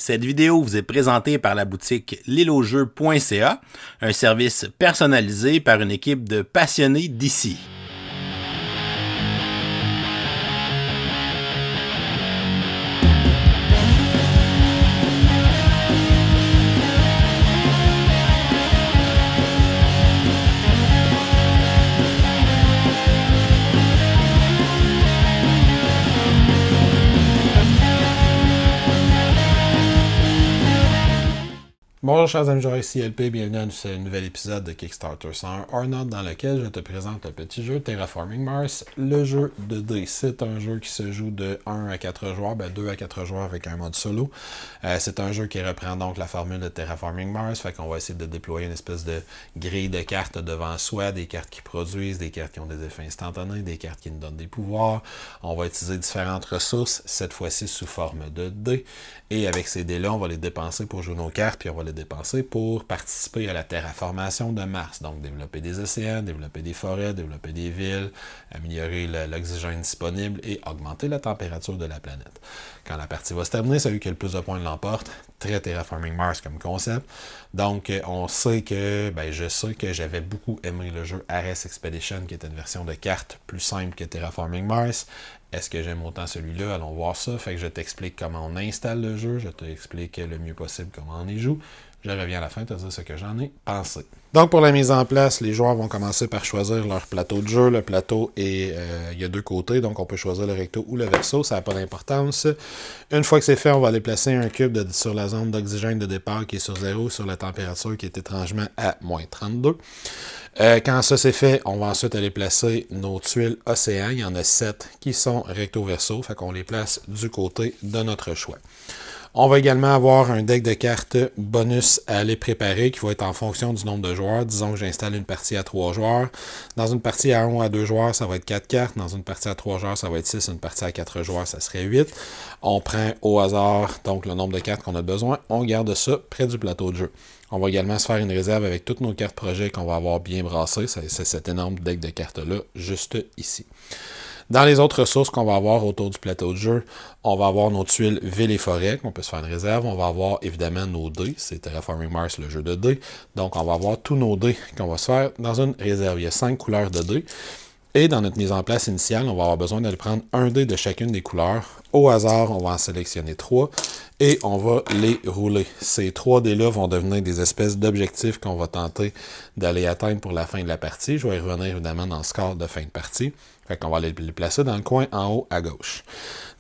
Cette vidéo vous est présentée par la boutique l'îleaujeux.ca, un service personnalisé par une équipe de passionnés d'ici. Bonjour chers amis joueurs, ici LP, bienvenue à ce nouvel épisode de Kickstarter 101 Or-Not dans lequel je te présente le petit jeu Terraforming Mars, le jeu de dés. C'est un jeu qui se joue de 1 à 4 joueurs, 2 à 4 joueurs avec un mode solo. C'est un jeu qui reprend donc la formule de Terraforming Mars, fait qu'on va essayer de déployer une espèce de grille de cartes devant soi, des cartes qui produisent, des cartes qui ont des effets instantanés, des cartes qui nous donnent des pouvoirs. On va utiliser différentes ressources, cette fois-ci sous forme de dés. Et avec ces dés-là, on va les dépenser pour jouer nos cartes, puis on va les dépenser pour participer à la terraformation de Mars. Donc, développer des océans, développer des forêts, développer des villes, améliorer l'oxygène disponible et augmenter la température de la planète. Quand la partie va se terminer, celui qui a le plus de points l'emporte. Très Terraforming Mars comme concept. Donc, on sait que, je sais que j'avais beaucoup aimé le jeu Ares Expedition, qui était une version de cartes plus simple que Terraforming Mars. Est-ce que j'aime autant celui-là? Allons voir ça. Fait que je t'explique comment on installe le jeu, je t'explique le mieux possible comment on y joue. Je reviens à la fin te dire ce que j'en ai pensé. Donc pour la mise en place, les joueurs vont commencer par choisir leur plateau de jeu. Le plateau est, il y a deux côtés, donc on peut choisir le recto ou le verso, ça n'a pas d'importance. Une fois que c'est fait, on va aller placer un cube sur la zone d'oxygène de départ qui est sur 0, sur la température qui est étrangement à moins 32. Quand ça c'est fait, on va ensuite aller placer nos tuiles océans. Il y en a 7 qui sont recto-verso, fait qu'on les place du côté de notre choix. On va également avoir un deck de cartes bonus à aller préparer qui va être en fonction du nombre de joueurs. Disons que j'installe une partie à 3 joueurs. Dans une partie à 1 ou à 2 joueurs, ça va être 4 cartes. Dans une partie à 3 joueurs, ça va être 6. Une partie à 4 joueurs, ça serait 8. On prend au hasard donc le nombre de cartes qu'on a besoin. On garde ça près du plateau de jeu. On va également se faire une réserve avec toutes nos cartes projets qu'on va avoir bien brassées. C'est cet énorme deck de cartes-là, juste ici. Dans les autres ressources qu'on va avoir autour du plateau de jeu, on va avoir nos tuiles villes et forêts, qu'on peut se faire une réserve. On va avoir évidemment nos dés, c'est Terraforming Mars, le jeu de dés. Donc on va avoir tous nos dés qu'on va se faire dans une réserve. Il y a 5 couleurs de dés. Et dans notre mise en place initiale, on va avoir besoin d'aller prendre un dé de chacune des couleurs. Au hasard, on va en sélectionner 3 et on va les rouler. Ces 3 dés-là vont devenir des espèces d'objectifs qu'on va tenter d'aller atteindre pour la fin de la partie. Je vais y revenir évidemment dans le score de fin de partie. Fait qu'on va les placer dans le coin en haut à gauche.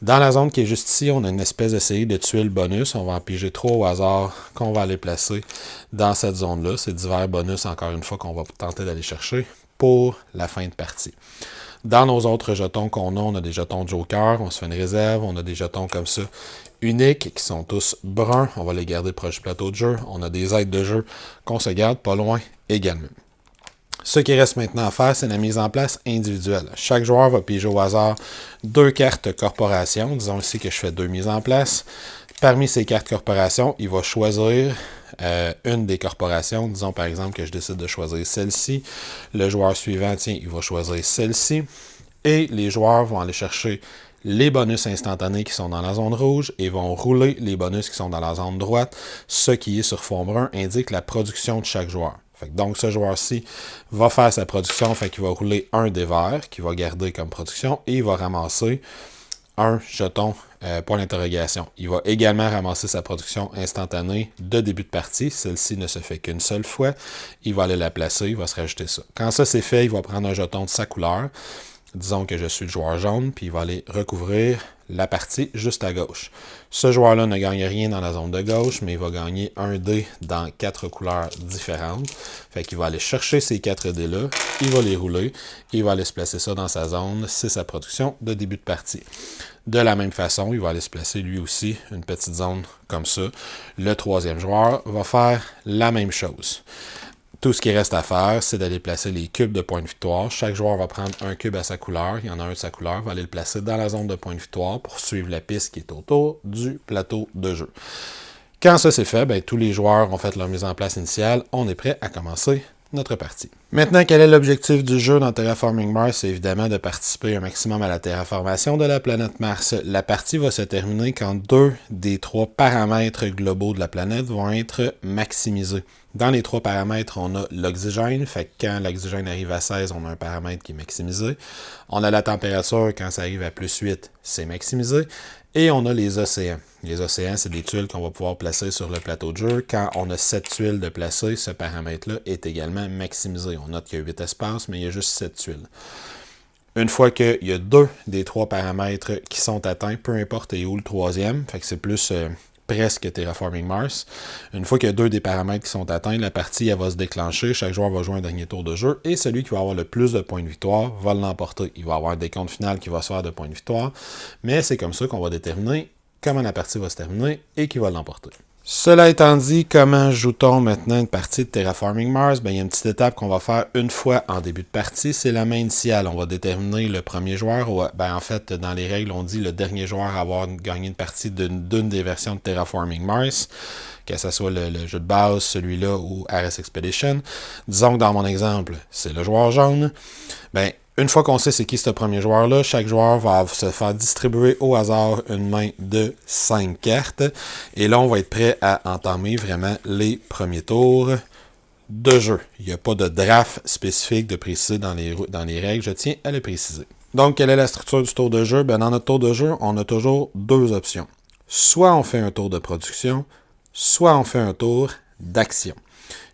Dans la zone qui est juste ici, on a une espèce de série de tuiles bonus. On va en piger 3 au hasard qu'on va aller placer dans cette zone-là. C'est divers bonus, encore une fois, qu'on va tenter d'aller chercher pour la fin de partie. Dans nos autres jetons qu'on a, on a des jetons Joker, on se fait une réserve, on a des jetons comme ça uniques qui sont tous bruns, on va les garder proche du plateau de jeu. On a des aides de jeu qu'on se garde pas loin également. Ce qui reste maintenant à faire, c'est la mise en place individuelle. Chaque joueur va piger au hasard 2 cartes corporation. Disons ici que je fais 2 mises en place. Parmi ces cartes corporation, il va choisir une des corporations. Disons par exemple que je décide de choisir celle-ci. Le joueur suivant, il va choisir celle-ci. Et les joueurs vont aller chercher les bonus instantanés qui sont dans la zone rouge et vont rouler les bonus qui sont dans la zone droite. Ce qui est sur fond brun indique la production de chaque joueur. Donc, ce joueur-ci va faire sa production, fait qu'il va rouler un dé vert qu'il va garder comme production et il va ramasser un jeton point d'interrogation. Il va également ramasser sa production instantanée de début de partie. Celle-ci ne se fait qu'une seule fois. Il va aller la placer, il va se rajouter ça. Quand ça c'est fait, il va prendre un jeton de sa couleur. Disons que je suis le joueur jaune, puis il va aller recouvrir la partie juste à gauche. Ce joueur-là ne gagne rien dans la zone de gauche, mais il va gagner un dé dans 4 couleurs différentes. Fait qu'il va aller chercher ces 4 dés-là, il va les rouler, il va aller se placer ça dans sa zone, c'est sa production de début de partie. De la même façon, il va aller se placer lui aussi une petite zone comme ça. Le troisième joueur va faire la même chose. Tout ce qui reste à faire, c'est d'aller placer les cubes de points de victoire. Chaque joueur va prendre un cube à sa couleur. Il y en a un de sa couleur. Va aller le placer dans la zone de points de victoire pour suivre la piste qui est autour du plateau de jeu. Quand ça c'est fait, tous les joueurs ont fait leur mise en place initiale. On est prêt à commencer notre partie. Maintenant, quel est l'objectif du jeu dans Terraforming Mars? C'est évidemment de participer un maximum à la terraformation de la planète Mars. La partie va se terminer quand 2 des 3 paramètres globaux de la planète vont être maximisés. Dans les 3 paramètres, on a l'oxygène, fait que quand l'oxygène arrive à 16, on a un paramètre qui est maximisé. On a la température, quand ça arrive à plus 8, c'est maximisé. Et on a les océans. Les océans, c'est des tuiles qu'on va pouvoir placer sur le plateau de jeu. Quand on a 7 tuiles de placer, ce paramètre-là est également maximisé. On note qu'il y a 8 espaces, mais il y a juste 7 tuiles. Une fois qu'il y a 2 des 3 paramètres qui sont atteints, peu importe où le troisième, fait que c'est plus presque Terraforming Mars. Une fois qu'il y a 2 des paramètres qui sont atteints, la partie elle va se déclencher, chaque joueur va jouer un dernier tour de jeu, et celui qui va avoir le plus de points de victoire va l'emporter. Il va avoir un décompte final qui va se faire de points de victoire, mais c'est comme ça qu'on va déterminer comment la partie va se terminer et qui va l'emporter. Cela étant dit, comment joue-t-on maintenant une partie de Terraforming Mars? Il y a une petite étape qu'on va faire une fois en début de partie, c'est la main initiale. On va déterminer le premier joueur, en fait, dans les règles, on dit le dernier joueur à avoir gagné une partie d'une des versions de Terraforming Mars, que ce soit le jeu de base, celui-là ou RS Expedition. Disons que dans mon exemple, c'est le joueur jaune. Une fois qu'on sait c'est qui ce premier joueur-là, chaque joueur va se faire distribuer au hasard une main de 5 cartes. Et là, on va être prêt à entamer vraiment les premiers tours de jeu. Il n'y a pas de draft spécifique de préciser dans les règles, je tiens à le préciser. Donc, quelle est la structure du tour de jeu? Dans notre tour de jeu, on a toujours 2 options. Soit on fait un tour de production, soit on fait un tour d'action.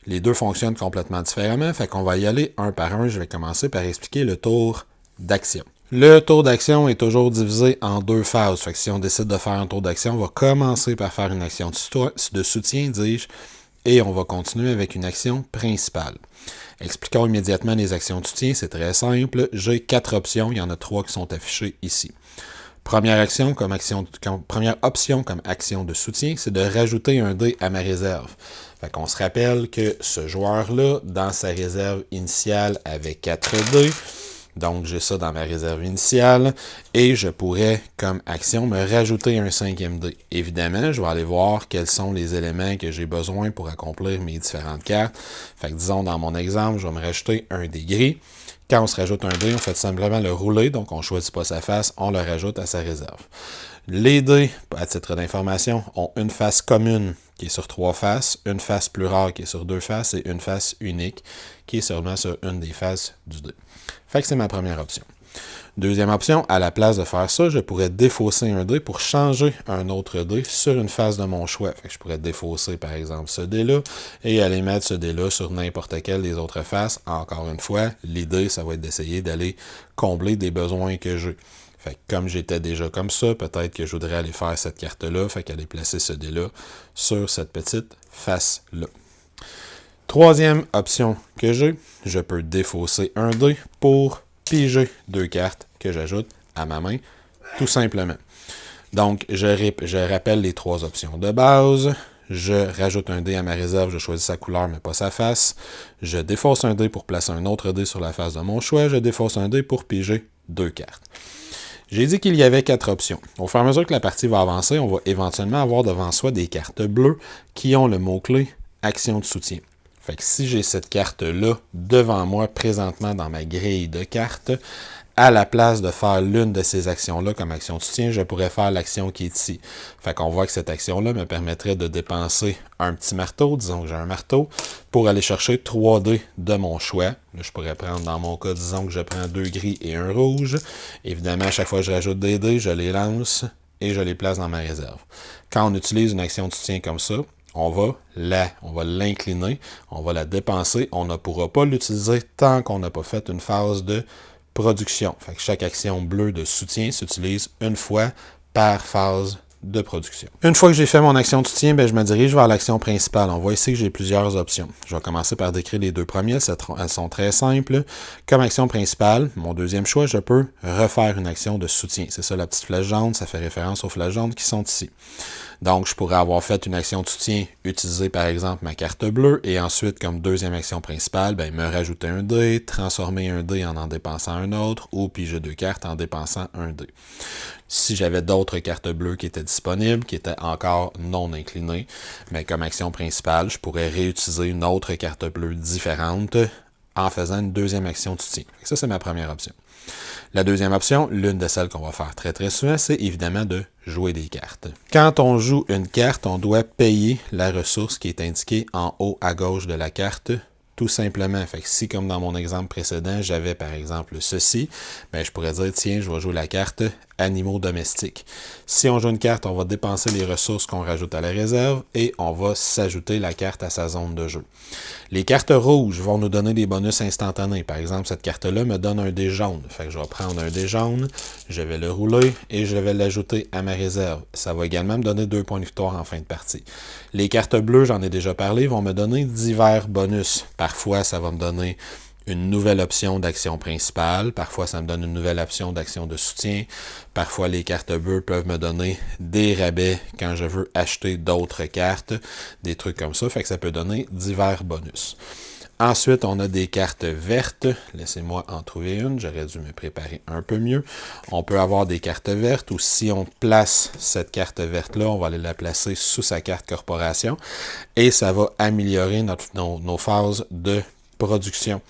Les 2 fonctionnent complètement différemment, fait qu'on va y aller un par un. Je vais commencer par expliquer le tour d'action. Le tour d'action est toujours divisé en 2 phases. Fait que si on décide de faire un tour d'action, on va commencer par faire une action de soutien, dis-je, et on va continuer avec une action principale. Expliquons immédiatement les actions de soutien, c'est très simple. J'ai 4 options, il y en a 3 qui sont affichées ici. Première option comme action de soutien, c'est de rajouter un dé à ma réserve. Fait qu'on se rappelle que ce joueur-là, dans sa réserve initiale, avait 4 dés. Donc, j'ai ça dans ma réserve initiale. Et je pourrais, comme action, me rajouter un 5e dé. Évidemment, je vais aller voir quels sont les éléments que j'ai besoin pour accomplir mes différentes cartes. Fait que disons, dans mon exemple, je vais me rajouter un dé gris. Quand on se rajoute un dé, on fait simplement le rouler, donc on ne choisit pas sa face, on le rajoute à sa réserve. Les dés, à titre d'information, ont une face commune qui est sur 3 faces, une face plus rare qui est sur 2 faces et une face unique qui est seulement sur une des faces du dé. Fait que c'est ma première option. Deuxième option, à la place de faire ça, je pourrais défausser un dé pour changer un autre dé sur une face de mon choix. Fait que je pourrais défausser par exemple ce dé-là et aller mettre ce dé-là sur n'importe quelle des autres faces. Encore une fois, l'idée, ça va être d'essayer d'aller combler des besoins que j'ai. Fait que comme j'étais déjà comme ça, peut-être que je voudrais aller faire cette carte-là, fait qu'aller placer ce dé-là sur cette petite face-là. Troisième option que j'ai, je peux défausser un dé pour piger 2 cartes que j'ajoute à ma main, tout simplement. Donc, je rappelle les 3 options de base. Je rajoute un dé à ma réserve, je choisis sa couleur, mais pas sa face. Je défausse un dé pour placer un autre dé sur la face de mon choix. Je défausse un dé pour piger 2 cartes. J'ai dit qu'il y avait 4 options. Au fur et à mesure que la partie va avancer, on va éventuellement avoir devant soi des cartes bleues qui ont le mot-clé « Action de soutien ». Fait que si j'ai cette carte-là devant moi présentement dans ma grille de cartes, à la place de faire l'une de ces actions-là comme action de soutien, je pourrais faire l'action qui est ici. Fait qu'on voit que cette action-là me permettrait de dépenser un petit marteau, disons que j'ai un marteau, pour aller chercher 3 dés de mon choix. Là, je pourrais prendre, dans mon cas, disons que je prends 2 gris et un rouge. Évidemment, à chaque fois que je rajoute des dés, je les lance et je les place dans ma réserve. Quand on utilise une action de soutien comme ça, on va l'incliner, on va la dépenser, on ne pourra pas l'utiliser tant qu'on n'a pas fait une phase de production. Fait que chaque action bleue de soutien s'utilise une fois par phase de production. Une fois que j'ai fait mon action de soutien, je me dirige vers l'action principale. On voit ici que j'ai plusieurs options. Je vais commencer par décrire les 2 premières. Elles sont très simples. Comme action principale, mon deuxième choix, je peux refaire une action de soutien. C'est ça la petite flèche jaune, ça fait référence aux flèches jaunes qui sont ici. Donc, je pourrais avoir fait une action de soutien, utiliser par exemple ma carte bleue, et ensuite, comme deuxième action principale, me rajouter un dé, transformer un dé en dépensant un autre, ou piger 2 cartes en dépensant un dé. Si j'avais d'autres cartes bleues qui étaient disponibles, qui étaient encore non inclinées, mais comme action principale, je pourrais réutiliser une autre carte bleue différente en faisant une deuxième action de soutien. Ça, c'est ma première option. La deuxième option, l'une de celles qu'on va faire très très souvent, c'est évidemment de jouer des cartes. Quand on joue une carte, on doit payer la ressource qui est indiquée en haut à gauche de la carte, tout simplement. Fait que si, comme dans mon exemple précédent, j'avais par exemple ceci, je pourrais dire, tiens, je vais jouer la carte animaux domestiques. Si on joue une carte, on va dépenser les ressources qu'on rajoute à la réserve et on va s'ajouter la carte à sa zone de jeu. Les cartes rouges vont nous donner des bonus instantanés. Par exemple, cette carte-là me donne un dé jaune. Fait que je vais prendre un dé jaune, je vais le rouler et je vais l'ajouter à ma réserve. Ça va également me donner 2 points de victoire en fin de partie. Les cartes bleues, j'en ai déjà parlé, vont me donner divers bonus. Parfois, ça va me donner une nouvelle option d'action principale. Parfois, ça me donne une nouvelle option d'action de soutien. Parfois, les cartes bleues peuvent me donner des rabais quand je veux acheter d'autres cartes, des trucs comme ça. Fait que ça peut donner divers bonus. Ensuite, on a des cartes vertes. Laissez-moi en trouver une. J'aurais dû me préparer un peu mieux. On peut avoir des cartes vertes où si on place cette carte verte-là, on va aller la placer sous sa carte corporation et ça va améliorer nos phases de production.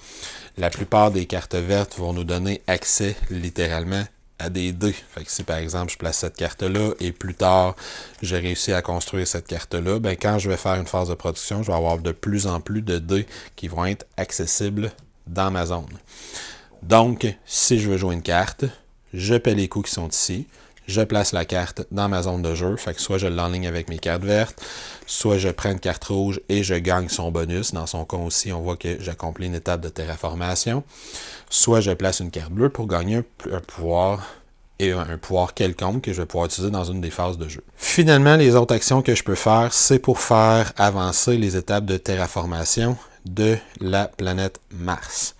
La plupart des cartes vertes vont nous donner accès littéralement à des dés. Fait que si par exemple je place cette carte-là et plus tard j'ai réussi à construire cette carte-là, quand je vais faire une phase de production, je vais avoir de plus en plus de dés qui vont être accessibles dans ma zone. Donc, si je veux jouer une carte, je paie les coûts qui sont ici. Je place la carte dans ma zone de jeu, fait que soit je l'enligne avec mes cartes vertes, soit je prends une carte rouge et je gagne son bonus. Dans son cas aussi, on voit que j'accomplis une étape de terraformation. Soit je place une carte bleue pour gagner un pouvoir et un pouvoir quelconque que je vais pouvoir utiliser dans une des phases de jeu. Finalement, les autres actions que je peux faire, c'est pour faire avancer les étapes de terraformation de la planète Mars.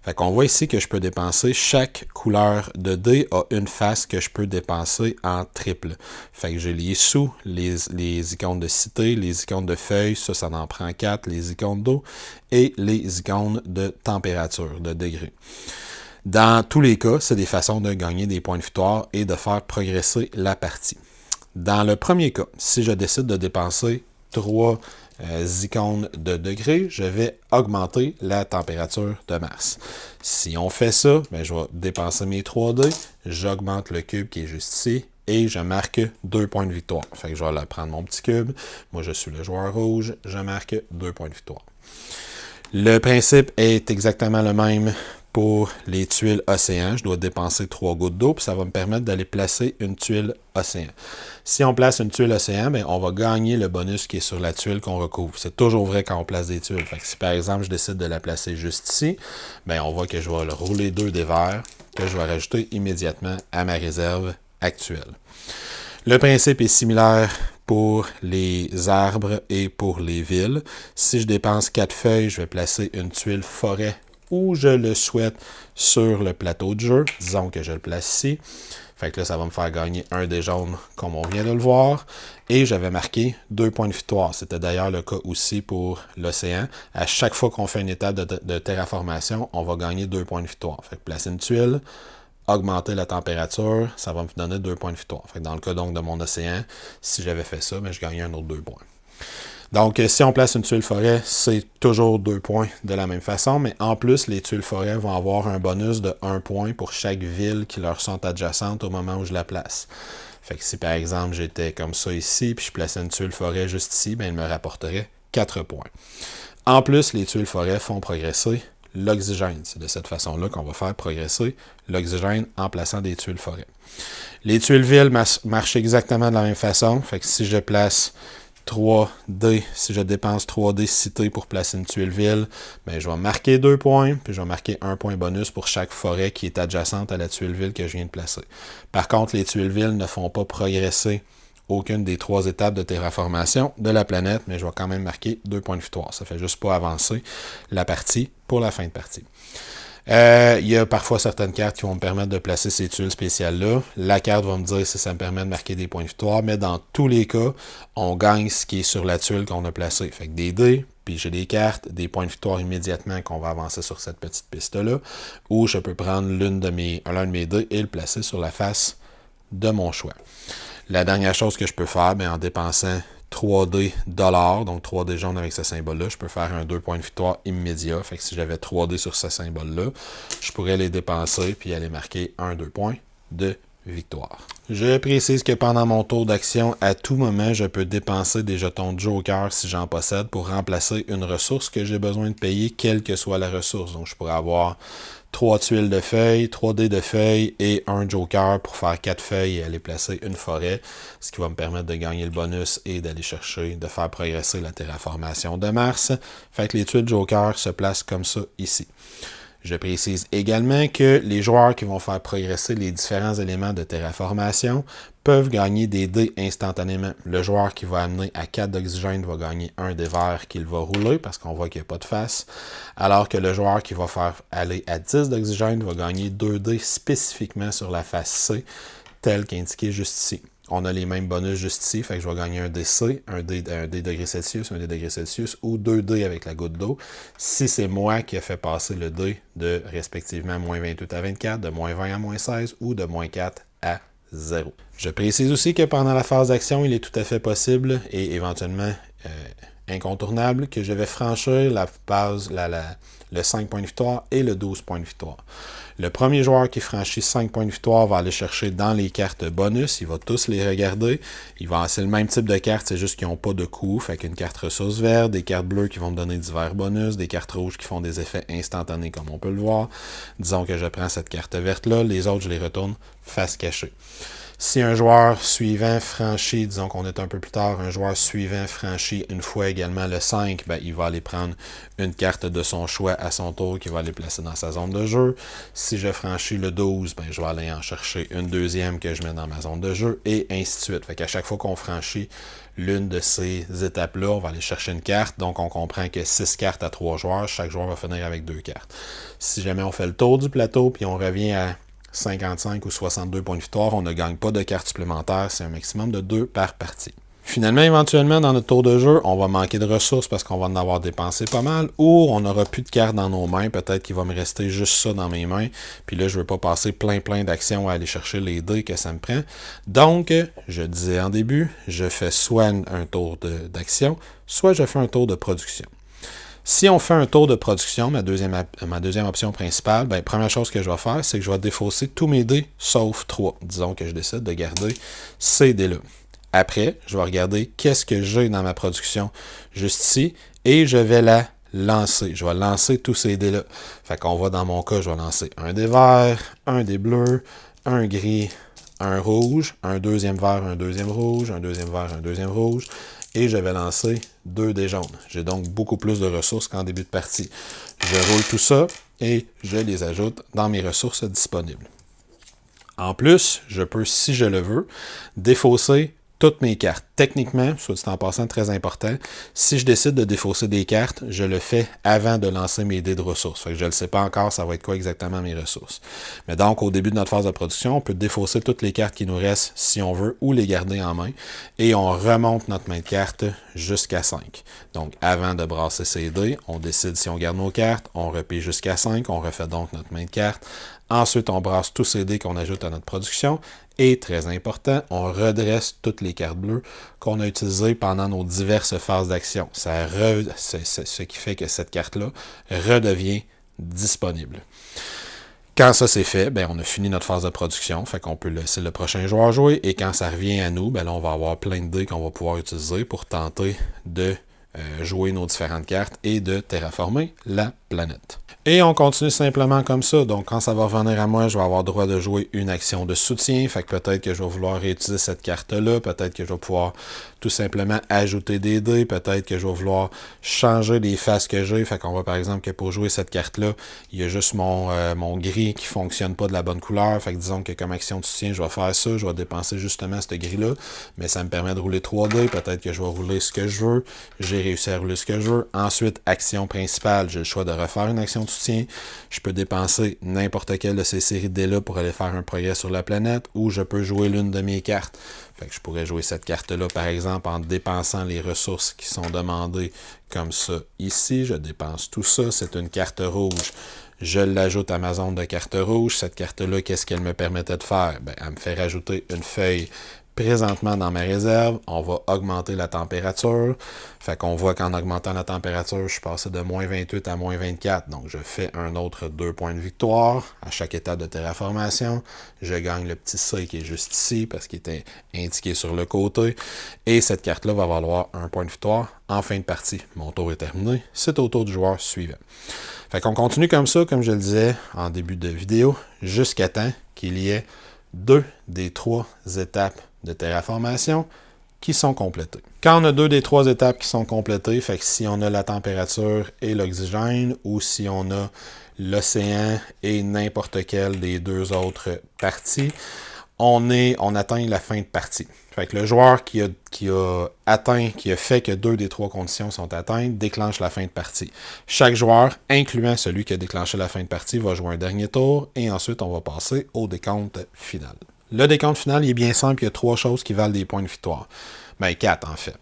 Fait qu'on voit ici que je peux dépenser, chaque couleur de dés a une face que je peux dépenser en triple. Fait que j'ai les sous, les icônes de cité, les icônes de feuilles, ça en prend 4, les icônes d'eau et les icônes de température, de degrés. Dans tous les cas, c'est des façons de gagner des points de victoire et de faire progresser la partie. Dans le premier cas, si je décide de dépenser 3 icônes de degrés, je vais augmenter la température de Mars. Si on fait ça, je vais dépenser mes 3D, j'augmente le cube qui est juste ici et je marque 2 points de victoire. Fait que je vais aller prendre mon petit cube. Moi, je suis le joueur rouge, je marque 2 points de victoire. Le principe est exactement le même pour les tuiles océan. Je dois dépenser 3 gouttes d'eau, puis ça va me permettre d'aller placer une tuile océan. Si on place une tuile océan, on va gagner le bonus qui est sur la tuile qu'on recouvre. C'est toujours vrai quand on place des tuiles. Fait que si par exemple je décide de la placer juste ici, on voit que je vais le rouler 2 dés verts que je vais rajouter immédiatement à ma réserve actuelle. Le principe est similaire pour les arbres et pour les villes. Si je dépense 4 feuilles, je vais placer une tuile forêt où je le souhaite sur le plateau de jeu. Disons que je le place ici. Fait que là, ça va me faire gagner un dé jaune comme on vient de le voir. Et j'avais marqué 2 points de victoire. C'était d'ailleurs le cas aussi pour l'océan. À chaque fois qu'on fait une étape de terraformation, on va gagner 2 points de victoire. Fait que placer une tuile, augmenter la température, ça va me donner 2 points de victoire. Fait que dans le cas donc de mon océan, si j'avais fait ça, je gagnais un autre 2 points. Donc, si on place une tuile forêt, c'est toujours 2 points de la même façon, mais en plus, les tuiles forêt vont avoir un bonus de 1 point pour chaque ville qui leur sont adjacentes au moment où je la place. Fait que si par exemple j'étais comme ça ici, puis je plaçais une tuile forêt juste ici, il me rapporterait 4 points. En plus, les tuiles forêt font progresser l'oxygène. C'est de cette façon-là qu'on va faire progresser l'oxygène en plaçant des tuiles forêt. Les tuiles villes marchent exactement de la même façon. Fait que si je place 3D, si je dépense 3D cité pour placer une tuile ville, je vais marquer 2 points, puis je vais marquer 1 point bonus pour chaque forêt qui est adjacente à la tuile ville que je viens de placer. Par contre, les tuiles villes ne font pas progresser aucune des 3 étapes de terraformation de la planète, mais je vais quand même marquer 2 points de victoire. Ça fait juste pas avancer la partie pour la fin de partie. Il y a parfois certaines cartes qui vont me permettre de placer ces tuiles spéciales-là. La carte va me dire si ça me permet de marquer des points de victoire, mais dans tous les cas, on gagne ce qui est sur la tuile qu'on a placée. Fait que des dés, puis j'ai des cartes, des points de victoire immédiatement qu'on va avancer sur cette petite piste-là, ou je peux prendre l'un de mes dés et le placer sur la face de mon choix. La dernière chose que je peux faire, en dépensant 3D $, donc 3D jaune avec ce symbole-là, je peux faire un 2 points de victoire immédiat. Fait que si j'avais 3D sur ce symbole-là, je pourrais les dépenser puis aller marquer 2 points de victoire. Je précise que pendant mon tour d'action, à tout moment, je peux dépenser des jetons de Joker si j'en possède pour remplacer une ressource que j'ai besoin de payer, quelle que soit la ressource. Donc je pourrais avoir 3 tuiles de feuilles, 3 dés de feuilles et un Joker pour faire 4 feuilles et aller placer une forêt, ce qui va me permettre de gagner le bonus et d'aller chercher, de faire progresser la terraformation de Mars. Fait que les tuiles Joker se placent comme ça ici. Je précise également que les joueurs qui vont faire progresser les différents éléments de terraformation peuvent gagner des dés instantanément. Le joueur qui va amener à 4 d'oxygène va gagner un dé vert qu'il va rouler parce qu'on voit qu'il n'y a pas de face, alors que le joueur qui va faire aller à 10 d'oxygène va gagner 2 dés spécifiquement sur la face C, tel qu'indiqué juste ici. On a les mêmes bonus juste ici, fait que je vais gagner un DC, un dé degrés Celsius, un dé degrés Celsius, ou 2 dés avec la goutte d'eau, si c'est moi qui ai fait passer le dé de respectivement moins 28 à 24, de moins 20 à moins 16, ou de moins 4 à 0. Je précise aussi que pendant la phase d'action, il est tout à fait possible, et éventuellement incontournable, que je vais franchir la base, le 5 points de victoire et le 12 points de victoire. Le premier joueur qui franchit 5 points de victoire va aller chercher dans les cartes bonus. Il va tous les regarder. C'est le même type de cartes, c'est juste qu'ils n'ont pas de coût. Fait qu'une carte ressource verte, des cartes bleues qui vont me donner divers bonus, des cartes rouges qui font des effets instantanés comme on peut le voir. Disons que je prends cette carte verte-là, les autres je les retourne face cachée. Si un joueur suivant franchit, disons qu'on est un peu plus tard, un joueur suivant franchit une fois également le 5, il va aller prendre une carte de son choix à son tour qu'il va aller placer dans sa zone de jeu. Si je franchis le 12, je vais aller en chercher une deuxième que je mets dans ma zone de jeu, et ainsi de suite. Fait qu'à chaque fois qu'on franchit l'une de ces étapes-là, on va aller chercher une carte. Donc on comprend que 6 cartes à 3 joueurs, chaque joueur va finir avec 2 cartes. Si jamais on fait le tour du plateau, puis on revient à 55 ou 62 points de victoire, on ne gagne pas de cartes supplémentaires, c'est un maximum de 2 par partie. Finalement, éventuellement, dans notre tour de jeu, on va manquer de ressources parce qu'on va en avoir dépensé pas mal, ou on n'aura plus de cartes dans nos mains, peut-être qu'il va me rester juste ça dans mes mains, puis là, je ne veux pas passer plein d'actions à aller chercher les dés que ça me prend. Donc, je disais en début, je fais soit un tour d'action, soit je fais un tour de production. Si on fait un tour de production, ma deuxième option principale, première chose que je vais faire, c'est que je vais défausser tous mes dés, sauf 3. Disons que je décide de garder ces dés-là. Après, je vais regarder qu'est-ce que j'ai dans ma production juste ici, et je vais la lancer. Je vais lancer tous ces dés-là. Fait qu'on va, dans mon cas, je vais lancer un dé vert, un dé bleu, un gris, un rouge, un deuxième vert, un deuxième rouge, un deuxième vert, un deuxième rouge, et je vais lancer 2 dés jaunes. J'ai donc beaucoup plus de ressources qu'en début de partie. Je roule tout ça et je les ajoute dans mes ressources disponibles. En plus, je peux, si je le veux, défausser toutes mes cartes. Techniquement, soit dit en passant, très important, si je décide de défausser des cartes, je le fais avant de lancer mes dés de ressources. Fait que je ne le sais pas encore, ça va être quoi exactement mes ressources. Mais donc, au début de notre phase de production, on peut défausser toutes les cartes qui nous restent si on veut ou les garder en main. Et on remonte notre main de cartes jusqu'à 5. Donc, avant de brasser ces dés, on décide si on garde nos cartes, on replie jusqu'à 5, on refait donc notre main de cartes. Ensuite, on brasse tous ces dés qu'on ajoute à notre production. Et, très important, on redresse toutes les cartes bleues qu'on a utilisées pendant nos diverses phases d'action. C'est ce qui fait que cette carte-là redevient disponible. Quand ça c'est fait, on a fini notre phase de production, fait qu'on peut laisser le prochain joueur jouer. Et quand ça revient à nous, là, on va avoir plein de dés qu'on va pouvoir utiliser pour tenter de jouer nos différentes cartes et de terraformer la planète. Et on continue simplement comme ça. Donc, quand ça va revenir à moi, je vais avoir droit de jouer une action de soutien. Fait que peut-être que je vais vouloir réutiliser cette carte-là. Peut-être que je vais pouvoir tout simplement ajouter des dés. Peut-être que je vais vouloir changer les faces que j'ai. Fait qu'on voit par exemple que pour jouer cette carte-là, il y a juste mon gris qui fonctionne pas de la bonne couleur. Fait que disons que comme action de soutien, je vais faire ça. Je vais dépenser justement ce gris-là. Mais ça me permet de rouler 3 dés. Peut-être que je vais rouler ce que je veux. J'ai réussi à rouler ce que je veux. Ensuite, action principale. J'ai le choix de refaire une action de soutien. Je peux dépenser n'importe quelle de ces séries de dés-là pour aller faire un progrès sur la planète, ou je peux jouer l'une de mes cartes. Fait que je pourrais jouer cette carte-là, par exemple, en dépensant les ressources qui sont demandées comme ça. Ici, je dépense tout ça. C'est une carte rouge. Je l'ajoute à ma zone de carte rouge. Cette carte-là, qu'est-ce qu'elle me permettait de faire? Ben, elle me fait rajouter une feuille présentement dans ma réserve. On va augmenter la température. Fait qu'on voit qu'en augmentant la température, je suis passé de moins 28 à moins 24. Donc, je fais un autre 2 points de victoire à chaque étape de terraformation. Je gagne le petit C qui est juste ici parce qu'il était indiqué sur le côté. Et cette carte-là va valoir un point de victoire en fin de partie. Mon tour est terminé. C'est au tour du joueur suivant. Fait qu'on continue comme ça, comme je le disais en début de vidéo, jusqu'à temps qu'il y ait 2 des 3 étapes de terraformation qui sont complétées. Quand on a 2 des 3 étapes qui sont complétées, fait que si on a la température et l'oxygène, ou si on a l'océan et n'importe quelle des 2 autres parties, on atteint la fin de partie. Fait que le joueur qui a fait que 2 des 3 conditions sont atteintes, déclenche la fin de partie. Chaque joueur, incluant celui qui a déclenché la fin de partie, va jouer un dernier tour, et ensuite on va passer au décompte final. Le décompte final, il est bien simple, il y a 3 choses qui valent des points de victoire. Ben 4 en fait.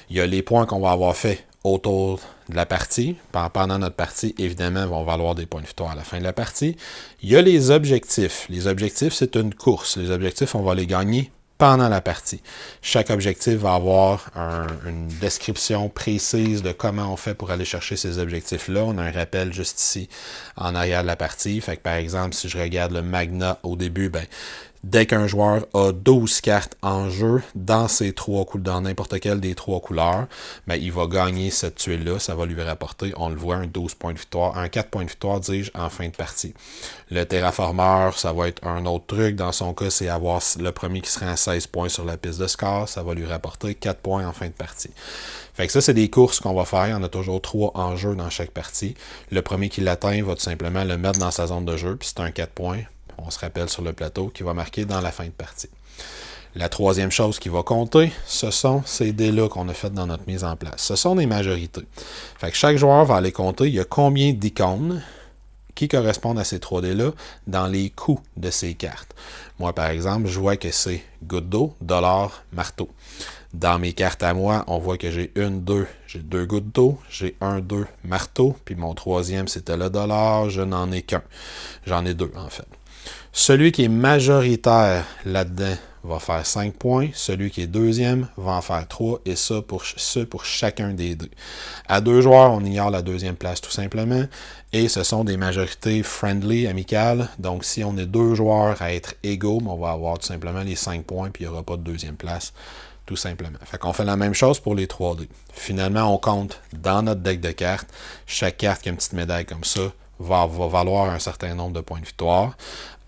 Il y a les points qu'on va avoir fait autour de la partie. Pendant notre partie, évidemment, vont valoir des points de victoire à la fin de la partie. Il y a les objectifs. Les objectifs, c'est une course. Les objectifs, on va les gagner pendant la partie. Chaque objectif va avoir une description précise de comment on fait pour aller chercher ces objectifs-là. On a un rappel juste ici, en arrière de la partie. Fait que par exemple, si je regarde le Magna au début, ben dès qu'un joueur a 12 cartes en jeu dans dans n'importe quelle des 3 couleurs, ben, il va gagner cette tuile-là. Ça va lui rapporter, on le voit, un 12 points de victoire, un 4 points de victoire, dis-je, en fin de partie. Le terraformeur, ça va être un autre truc. Dans son cas, c'est avoir le premier qui serait à 16 points sur la piste de score. Ça va lui rapporter 4 points en fin de partie. Fait que ça, c'est des courses qu'on va faire. Il y en a toujours 3 en jeu dans chaque partie. Le premier qui l'atteint va tout simplement le mettre dans sa zone de jeu, puis c'est un 4 points. On se rappelle sur le plateau, qui va marquer dans la fin de partie. La troisième chose qui va compter, ce sont ces dés-là qu'on a fait dans notre mise en place. Ce sont des majorités. Fait que chaque joueur va aller compter, il y a combien d'icônes qui correspondent à ces 3 dés-là dans les coûts de ces cartes. Moi, par exemple, je vois que c'est goutte d'eau, dollar, marteau. Dans mes cartes à moi, on voit que j'ai 2 gouttes d'eau, j'ai 2 marteau, puis mon troisième, c'était le dollar, je n'en ai qu'un. J'en ai 2, en fait. Celui qui est majoritaire là-dedans va faire 5 points. Celui qui est deuxième va en faire 3. Et ça pour chacun des 2. À 2 joueurs, on ignore la deuxième place tout simplement. Et ce sont des majorités friendly, amicales. Donc si on est 2 joueurs à être égaux, on va avoir tout simplement les 5 points. Puis il n'y aura pas de deuxième place. Tout simplement. Fait qu'on fait la même chose pour les 3D. Finalement, on compte dans notre deck de cartes. Chaque carte qui a une petite médaille comme ça va valoir un certain nombre de points de victoire.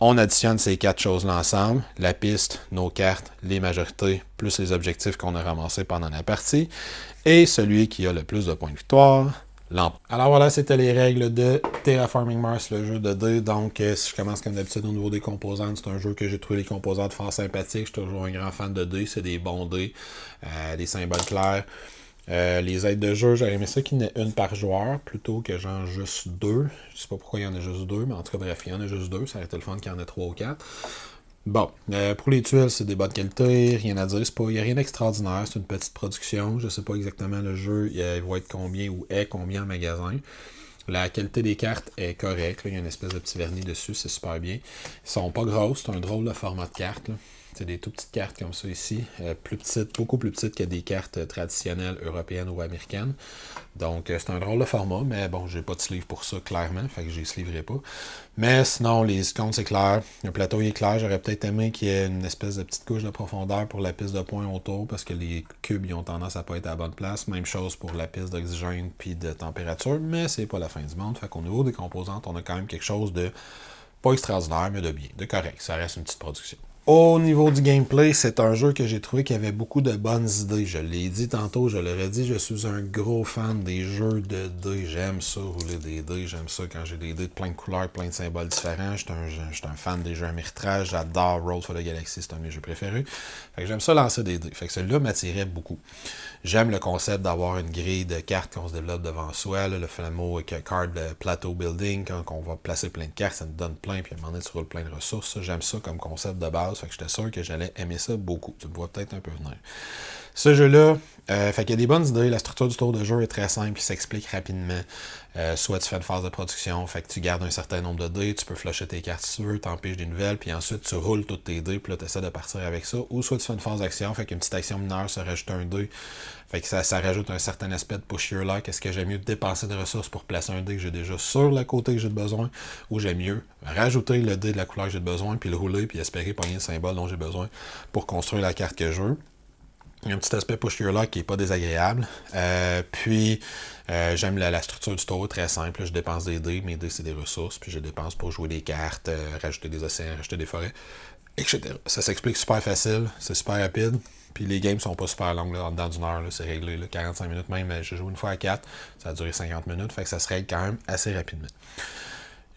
On additionne ces 4 choses-là ensemble, la piste, nos cartes, les majorités, plus les objectifs qu'on a ramassés pendant la partie, et celui qui a le plus de points de victoire l'emporte. Alors voilà, c'était les règles de Terraforming Mars, le jeu de dés. Donc, si je commence comme d'habitude au niveau des composantes, c'est un jeu que j'ai trouvé les composantes fort sympathiques. Je suis toujours un grand fan de dés, c'est des bons dés, des symboles clairs. Les aides de jeu, j'aurais aimé ça qu'il y en ait une par joueur plutôt que genre juste 2. Je sais pas pourquoi il y en a juste 2, mais en tout cas, bref, il y en a juste 2. Ça aurait été le fun qu'il y en ait 3 ou 4. Bon, pour les tuiles, c'est des bonnes qualités, rien à dire. Il n'y a rien d'extraordinaire, c'est une petite production. Je sais pas exactement le jeu, il va être combien ou est combien en magasin. La qualité des cartes est correcte. Là. Il y a une espèce de petit vernis dessus, c'est super bien. Ils sont pas grosses, c'est un drôle de format de carte. Là. C'est des tout petites cartes comme ça ici, plus petites, beaucoup plus petites que des cartes traditionnelles européennes ou américaines. Donc c'est un drôle de format, mais bon, j'ai pas de sleeve pour ça clairement, fait que je les sleeverai pas. Mais sinon, les icônes c'est clair, le plateau est clair, j'aurais peut-être aimé qu'il y ait une espèce de petite couche de profondeur pour la piste de points autour, parce que les cubes ils ont tendance à pas être à la bonne place. Même chose pour la piste d'oxygène puis de température, mais c'est pas la fin du monde. Fait qu'au niveau des composantes, on a quand même quelque chose de pas extraordinaire, mais de bien, de correct. Ça reste une petite production. Au niveau du gameplay, c'est un jeu que j'ai trouvé qui avait beaucoup de bonnes idées. Je l'ai dit tantôt, je l'aurais dit, je suis un gros fan des jeux de dés. J'aime ça, rouler des dés. J'aime ça quand j'ai des dés de plein de couleurs, plein de symboles différents. Je suis un fan des jeux à méritage. J'adore Roll for the Galaxy, c'est un de mes jeux préférés. Fait que j'aime ça lancer des dés. Fait que celui-là m'attirait beaucoup. J'aime le concept d'avoir une grille de cartes qu'on se développe devant soi, là, le fameux card plateau building, quand on va placer plein de cartes, ça nous donne plein, puis à un moment donné, tu roules plein de ressources. Ça, j'aime ça comme concept de base, fait que j'étais sûr que j'allais aimer ça beaucoup. Tu me vois peut-être un peu venir. Ce jeu-là, fait qu'il y a des bonnes idées. La structure du tour de jeu est très simple, il s'explique rapidement. Soit tu fais une phase de production, fait que tu gardes un certain nombre de dés, tu peux flusher tes cartes si tu veux, t'empiches des nouvelles, puis ensuite tu roules toutes tes dés, puis là tu essaies de partir avec ça. Ou soit tu fais une phase d'action, fait qu'une petite action mineure, ça rajoute un dé. Fait que ça rajoute un certain aspect de push your luck. Est-ce que j'aime mieux dépenser des ressources pour placer un dé que j'ai déjà sur le côté que j'ai besoin, ou j'aime mieux rajouter le dé de la couleur que j'ai besoin, puis le rouler, puis espérer pogner le symbole dont j'ai besoin pour construire la carte que je veux. Il y a un petit aspect push your luck qui n'est pas désagréable. J'aime la structure du tour, très simple. Je dépense des dés, mes dés c'est des ressources, puis je dépense pour jouer des cartes, rajouter des océans, rajouter des forêts, etc. Ça s'explique super facile, c'est super rapide. Puis les games sont pas super longues, là, en dedans d'une heure, là, c'est réglé, là, 45 minutes même. J'ai joué une fois à 4, ça a duré 50 minutes, fait que ça se règle quand même assez rapidement.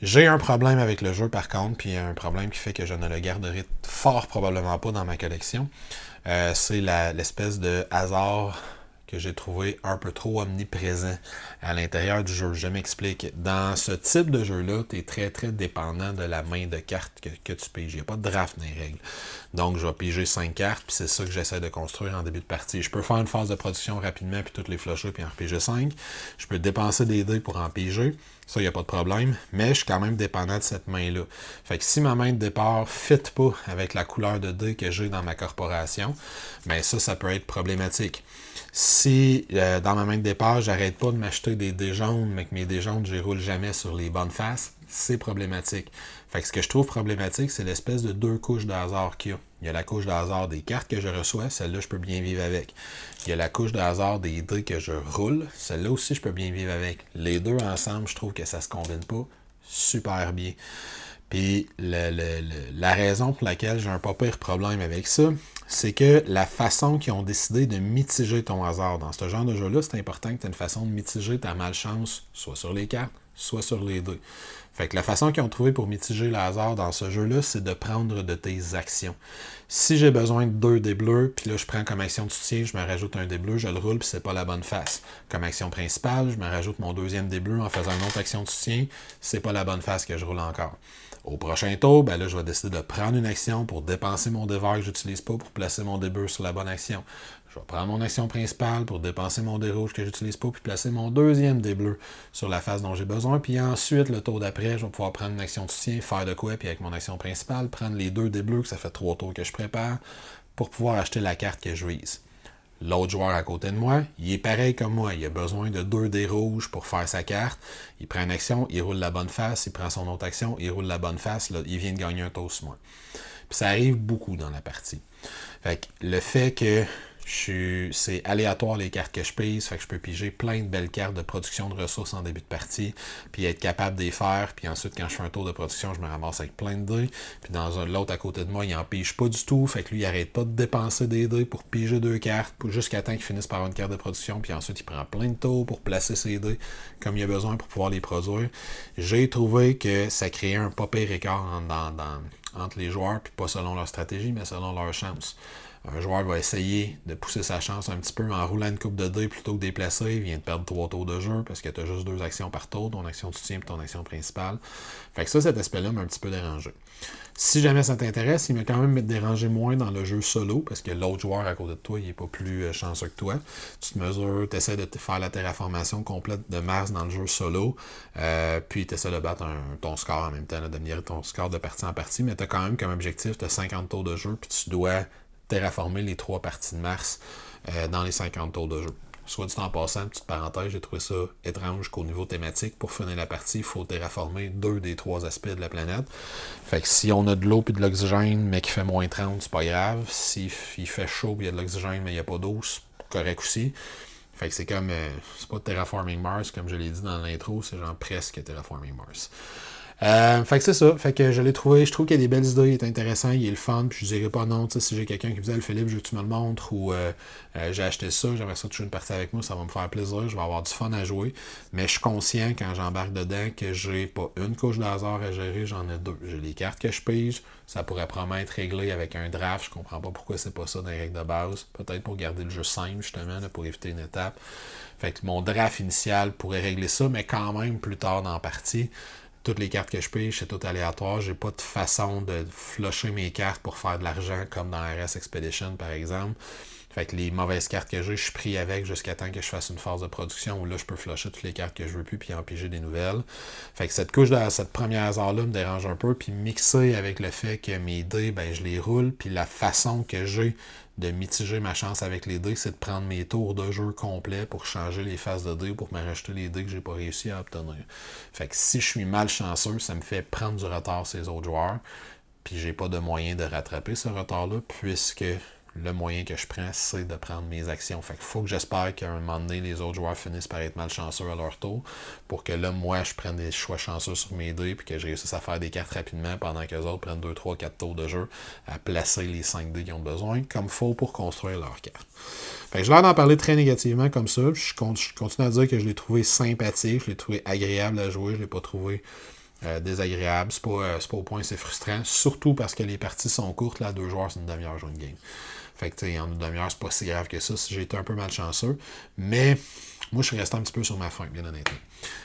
J'ai un problème avec le jeu par contre, puis un problème qui fait que je ne le garderai fort probablement pas dans ma collection. C'est l'espèce de hasard que j'ai trouvé un peu trop omniprésent à l'intérieur du jeu. Je m'explique. Dans ce type de jeu-là, tu es très très dépendant de la main de cartes que tu piges. Il n'y a pas de draft dans les règles. Donc, je vais piger 5 cartes, puis c'est ça que j'essaie de construire en début de partie. Je peux faire une phase de production rapidement, puis toutes les flusher, puis en repiger 5. Je peux dépenser des dés pour en piger. Ça, il n'y a pas de problème. Mais je suis quand même dépendant de cette main-là. Fait que si ma main de départ ne fit pas avec la couleur de dés que j'ai dans ma corporation, ben ça peut être problématique. Si dans ma main de départ, j'arrête pas de m'acheter des dés jaunes, mais que mes dés jaunes, je les roule jamais sur les bonnes faces, c'est problématique. Fait que ce que je trouve problématique, c'est l'espèce de 2 couches de hasard qu'il y a. Il y a la couche de hasard des cartes que je reçois, celle-là, je peux bien vivre avec. Il y a la couche de hasard des dés que je roule, celle-là aussi, je peux bien vivre avec. Les deux ensemble, je trouve que ça se combine pas super bien. Puis la raison pour laquelle j'ai un pas pire problème avec ça, c'est que la façon qu'ils ont décidé de mitiger ton hasard dans ce genre de jeu-là, c'est important que tu aies une façon de mitiger ta malchance, soit sur les cartes, soit sur les dés. Fait que la façon qu'ils ont trouvé pour mitiger le hasard dans ce jeu-là, c'est de prendre de tes actions. Si j'ai besoin de 2 dés bleus, puis là je prends comme action de soutien, je me rajoute un dé bleu, je le roule, puis c'est pas la bonne face. Comme action principale, je me rajoute mon deuxième dé bleu en faisant une autre action de soutien, c'est pas la bonne face que je roule encore. Au prochain tour, ben là, je vais décider de prendre une action pour dépenser mon dé vert que j'utilise pas pour placer mon dé bleu sur la bonne action. Je vais prendre mon action principale pour dépenser mon dé rouge que j'utilise pas puis placer mon deuxième dé bleu sur la face dont j'ai besoin. Puis ensuite, le tour d'après, je vais pouvoir prendre une action de soutien, faire de quoi, puis avec mon action principale, prendre les 2 dés bleus, que ça fait 3 tours que je prépare, pour pouvoir acheter la carte que je vise. L'autre joueur à côté de moi, il est pareil comme moi. Il a besoin de 2 dés rouges pour faire sa carte. Il prend une action, il roule la bonne face. Il prend son autre action, il roule la bonne face. Là, il vient de gagner un tour sur moi. Puis ça arrive beaucoup dans la partie. Fait que le fait que c'est aléatoire les cartes que je pige, fait que je peux piger plein de belles cartes de production de ressources en début de partie, puis être capable de les faire, puis ensuite quand je fais un tour de production, je me ramasse avec plein de dés, puis dans l'autre à côté de moi, il en pige pas du tout, fait que lui il arrête pas de dépenser des dés pour piger 2 cartes, jusqu'à temps qu'il finisse par avoir une carte de production, puis ensuite il prend plein de tours pour placer ses dés comme il a besoin pour pouvoir les produire. J'ai trouvé que ça créait un pas pire écart entre les joueurs, puis pas selon leur stratégie, mais selon leur chance. Un joueur va essayer de pousser sa chance un petit peu en roulant une coupe de dés plutôt que de déplacer. Il vient de perdre 3 tours de jeu parce que tu as juste 2 actions par tour, ton action de soutien et ton action principale. Fait que ça, cet aspect-là m'a un petit peu dérangé. Si jamais ça t'intéresse, il m'a quand même dérangé moins dans le jeu solo parce que l'autre joueur à côté de toi, il n'est pas plus chanceux que toi. Tu te mesures, tu essaies de faire la terraformation complète de Mars dans le jeu solo, puis tu essaies de battre ton score en même temps, d'améliorer ton score de partie en partie, mais tu as quand même comme objectif, tu as 50 tours de jeu, puis tu dois terraformer les 3 parties de Mars dans les 50 tours de jeu. Soit dit en passant, petite parenthèse, j'ai trouvé ça étrange qu'au niveau thématique, pour finir la partie, il faut terraformer 2 des 3 aspects de la planète. Fait que si on a de l'eau et de l'oxygène, mais qu'il fait moins 30, c'est pas grave. S'il fait chaud et il y a de l'oxygène, mais il n'y a pas d'eau, c'est correct aussi. Fait que c'est comme, c'est pas Terraforming Mars, comme je l'ai dit dans l'intro, c'est genre presque Terraforming Mars. Fait que c'est ça. Fait que je l'ai trouvé. Je trouve qu'il y a des belles idées, il est intéressant, il est le fun. Puis je dirais pas non. Tu sais, si j'ai quelqu'un qui me dit, Philippe, je veux que tu me le montres ou j'ai acheté ça, j'aimerais ça que tu joues une partie avec moi, ça va me faire plaisir. Je vais avoir du fun à jouer. Mais je suis conscient quand j'embarque dedans que j'ai pas une couche de hasard à gérer, j'en ai deux. J'ai les cartes que je pige. Ça pourrait probablement être réglé avec un draft. Je comprends pas pourquoi c'est pas ça dans les règles de base. Peut-être pour garder le jeu simple, justement, là, pour éviter une étape. Fait que mon draft initial pourrait régler ça, mais quand même plus tard dans la partie. Toutes les cartes que je pige, c'est tout aléatoire. J'ai pas de façon de flusher mes cartes pour faire de l'argent comme dans RS Expedition, par exemple. Fait que les mauvaises cartes que j'ai, je suis pris avec jusqu'à temps que je fasse une phase de production où là, je peux flusher toutes les cartes que je veux plus puis en piger des nouvelles. Fait que cette couche de cette première hasard-là me dérange un peu. Puis mixer avec le fait que mes dés, ben je les roule. Puis la façon que j'ai de mitiger ma chance avec les dés, c'est de prendre mes tours de jeu complets pour changer les phases de dés, pour me rajouter les dés que j'ai pas réussi à obtenir. Fait que si je suis malchanceux, ça me fait prendre du retard ces autres joueurs. Puis j'ai pas de moyen de rattraper ce retard-là, puisque le moyen que je prends, c'est de prendre mes actions. Fait qu'il faut que j'espère qu'à un moment donné, les autres joueurs finissent par être malchanceux à leur tour, pour que là, moi, je prenne des choix chanceux sur mes dés, puis que je réussisse à faire des cartes rapidement, pendant que les autres prennent 2, 3, 4 tours de jeu, à placer les 5 dés qu'ils ont besoin, comme il faut pour construire leur carte. Fait que j'ai l'air d'en parler très négativement comme ça. Je continue à dire que je l'ai trouvé sympathique, je l'ai trouvé agréable à jouer, je l'ai pas trouvé désagréable. C'est pas au point, c'est frustrant. Surtout parce que les parties sont courtes. Là, 2 joueurs, c'est une demi-heure, jouer une game. Fait que, tu sais, en une demi-heure, c'est pas si grave que ça. J'ai été un peu malchanceux. Mais moi, je suis resté un petit peu sur ma faim, bien honnêtement.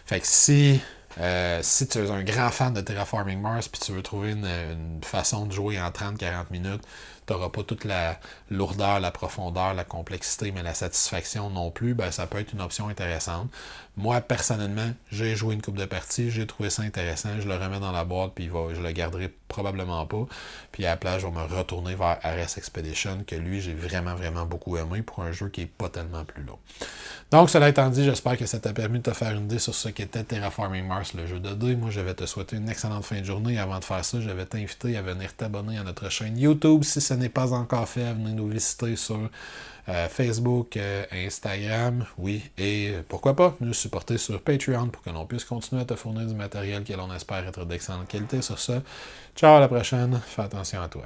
Fait que si tu es un grand fan de Terraforming Mars puis tu veux trouver une façon de jouer en 30-40 minutes, tu n'auras pas toute la lourdeur, la profondeur, la complexité, mais la satisfaction non plus, ben ça peut être une option intéressante. Moi, personnellement, j'ai joué une couple de parties, j'ai trouvé ça intéressant, je le remets dans la boîte, puis je le garderai probablement pas. Puis à la place, je vais me retourner vers RS Expedition, que lui, j'ai vraiment, vraiment beaucoup aimé pour un jeu qui n'est pas tellement plus long. Donc, cela étant dit, j'espère que ça t'a permis de te faire une idée sur ce qu'était Terraforming Mars, le jeu de dés. Moi, je vais te souhaiter une excellente fin de journée. Avant de faire ça, je vais t'inviter à venir t'abonner à notre chaîne YouTube. Si ce n'est pas encore fait, venez nous visiter sur Facebook, Instagram, oui, et pourquoi pas nous supporter sur Patreon pour que l'on puisse continuer à te fournir du matériel que l'on espère être d'excellente qualité. Sur ça, ciao, à la prochaine, fais attention à toi.